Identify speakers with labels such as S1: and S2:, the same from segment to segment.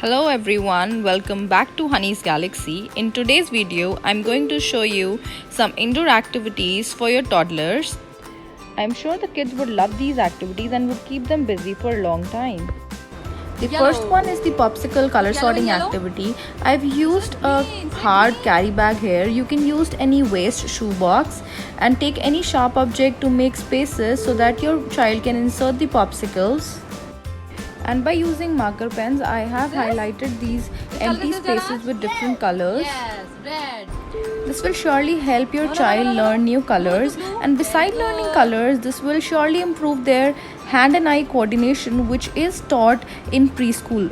S1: Hello everyone, welcome back to Honey's Galaxy. In today's video, I'm going to show you some indoor activities for your toddlers. I'm sure the kids would love these activities and would keep them busy for a long time. The first one is the popsicle color sorting activity. I've used a hard carry bag here. You can use any waste shoebox and take any sharp object to make spaces so that your child can insert the popsicles. And by using marker pens, I have highlighted these empty spaces with different colors.
S2: Yes, red.
S1: This will surely help your child learn new colors, and beside learning colors, this will surely improve their hand and eye coordination, which is taught in preschool.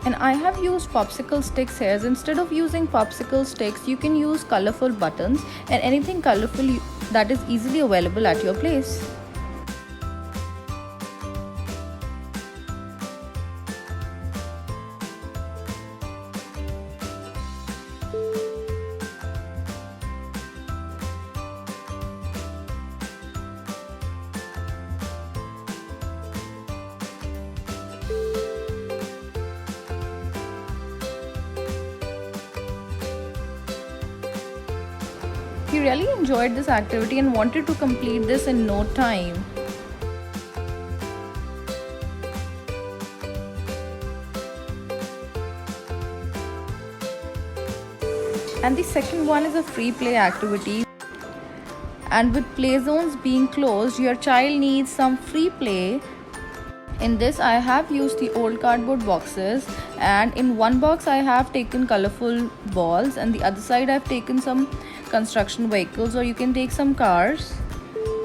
S1: And I have used popsicle sticks here. Instead of using popsicle sticks, you can use colorful buttons and anything colorful that is easily available at your place. He really enjoyed this activity and wanted to complete this in no time. And the second one is a free play activity. And with play zones being closed, your child needs some free play. In this, I have used the old cardboard boxes, and in one box I have taken colorful balls, and the other side I've taken some construction vehicles, or you can take some cars.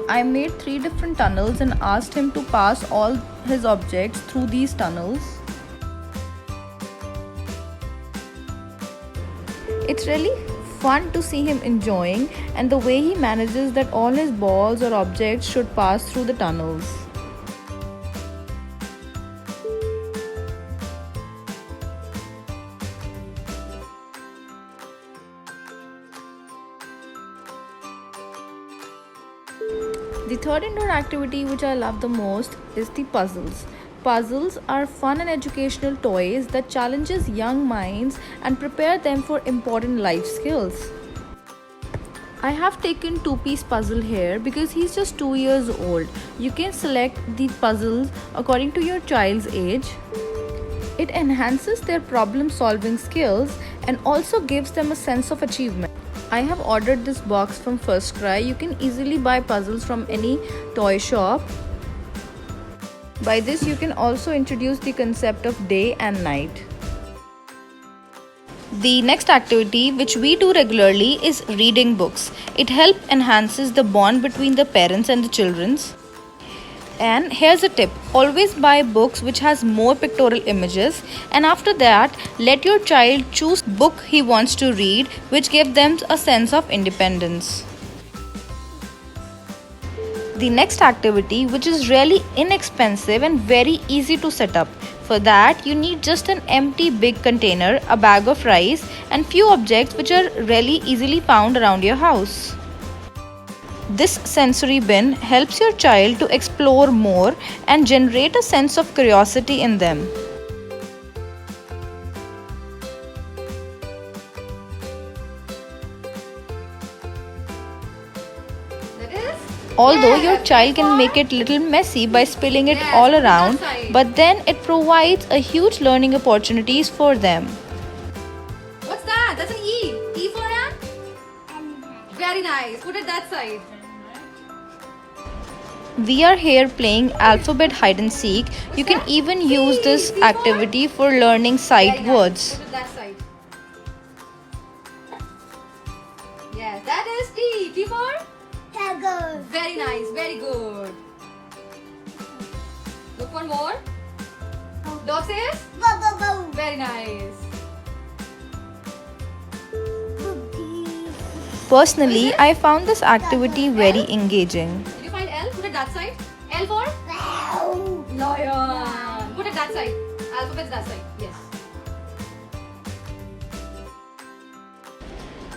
S1: I made 3 different tunnels and asked him to pass all his objects through these tunnels. It's really fun to see him enjoying, and the way he manages that all his balls or objects should pass through the tunnels. The third indoor activity which I love the most is the puzzles. Puzzles are fun and educational toys that challenges young minds and prepare them for important life skills. I have taken 2-piece puzzle here because he's just 2 years old. You can select the puzzles according to your child's age. It enhances their problem solving skills and also gives them a sense of achievement. I have ordered this box from First Cry. You can easily buy puzzles from any toy shop. By this, you can also introduce the concept of day and night. The next activity which we do regularly is reading books. It helps enhances the bond between the parents and the children. And here's a tip, always buy books which has more pictorial images, and after that let your child choose book he wants to read, which gives them a sense of independence. The next activity, which is really inexpensive and very easy to set up. For that you need just an empty big container, a bag of rice and few objects which are really easily found around your house. This sensory bin helps your child to explore more and generate a sense of curiosity in them. Although your child can make it little messy by spilling it all around, but then it provides a huge learning opportunities for them.
S2: What's that? That's an E. E for an? Very nice. Put it that side.
S1: We are here playing alphabet hide and seek. You can even use this activity for learning sight words.
S2: Put it that side. Yes, that is T. T for?
S3: Tiger.
S2: Very nice. Very good. Look for more. Dog says?
S3: Go, go, go.
S2: Very nice.
S1: Personally, I found this activity very engaging.
S2: Did you find L? Put it that side. L for?
S3: Wow.
S2: Lion. Put it that side. Alphabet's that side. Yes.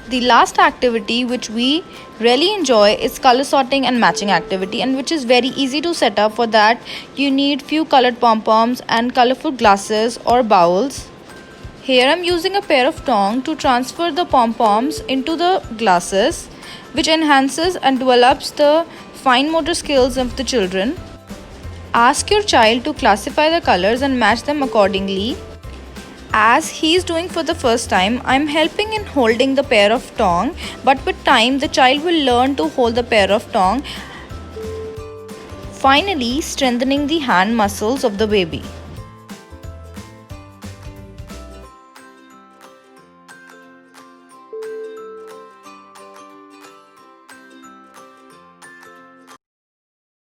S1: The last activity which we really enjoy is color sorting and matching activity, and which is very easy to set up. For that you need few colored pom-poms and colorful glasses or bowls. Here I'm using a pair of tongs to transfer the pom-poms into the glasses, which enhances and develops the fine motor skills of the children. Ask your child to classify the colors and match them accordingly. As he is doing for the first time, I am helping in holding the pair of tongs, but with time the child will learn to hold the pair of tongs, finally strengthening the hand muscles of the baby.